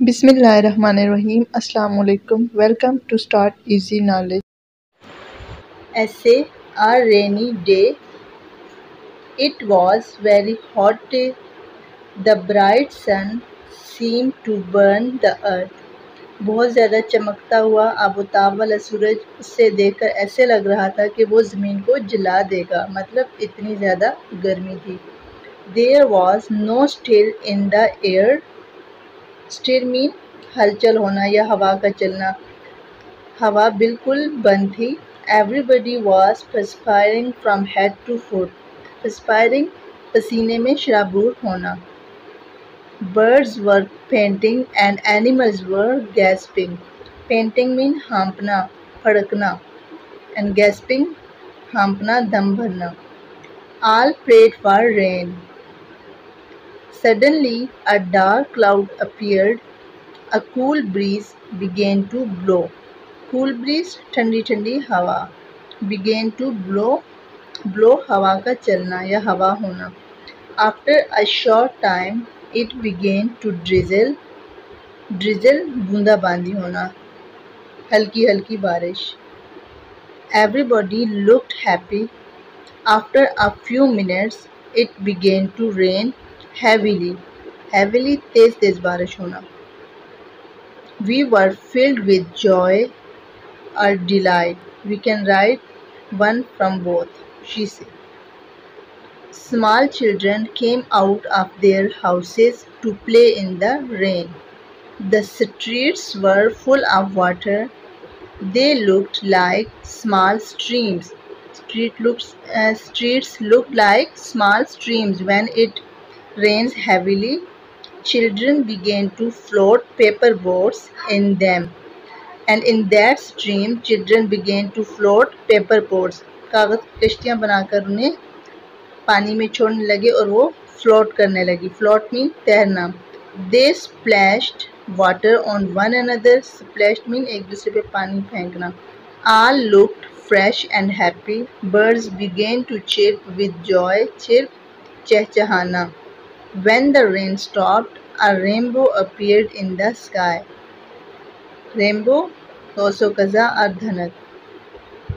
Bismillahirrahmanirrahim. Assalamualaikum. Welcome to Start Easy Knowledge. Essay A rainy day. It was very hot day. The bright sun seemed to burn the earth. बहुत ज़्यादा चमकता हुआ आबोताब वाला सूरज उससे देखकर ऐसे लग रहा था कि वो ज़मीन को जला देगा, मतलब इतनी ज़्यादा गर्मी थी। There was no stir in the air. Stir mean हलचल होना या हवा का चलना। हवा बिल्कुल बंद थी। Everybody was perspiring from head to foot. Perspiring पसीने में शराबूर होना। Birds were panting and animals were gasping. Panting mean हाँपना, फड़कना, and gasping हाँपना, दम भरना। All prayed for rain. Suddenly a dark cloud appeared. A cool breeze began to blow. Cool breeze ठंडी ठंडी हवा। Began to blow. Blow हवा का चलना या हवा होना। After a short time it began to drizzle. Drizzle बूंदाबांदी होना, हल्की हल्की बारिश। Everybody looked happy. After a few minutes it began to rain heavily. Heavily तेज तेज बारिश होना। We were filled with joy or delight. We can write one from both, she said. Small children came out of their houses to play in the rain. The streets were full of water. They looked like small streams. Streets looked like small streams when it rains heavily. Children began to float paper boats in them. And in that stream, children began to float paper boats. कागज की कश्तियाँ बनाकर उन्हें पानी में छोड़ने लगे और वो फ्लोट करने लगी। फ्लोट मीन तैरना। They splashed water on one another. Splashed mean एक दूसरे पे पानी फेंकना। All looked fresh and happy. Birds began to chirp with joy. Chirp चहचहाना। When the rain stopped, a rainbow appeared in the sky. Rainbow also kaza ardhanak.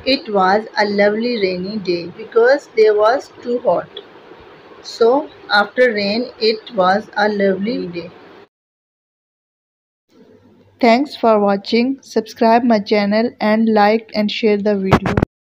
It was a lovely rainy day because there was too hot. So after rain it was a lovely day. Thanks for watching. Subscribe my channel and like and share the video.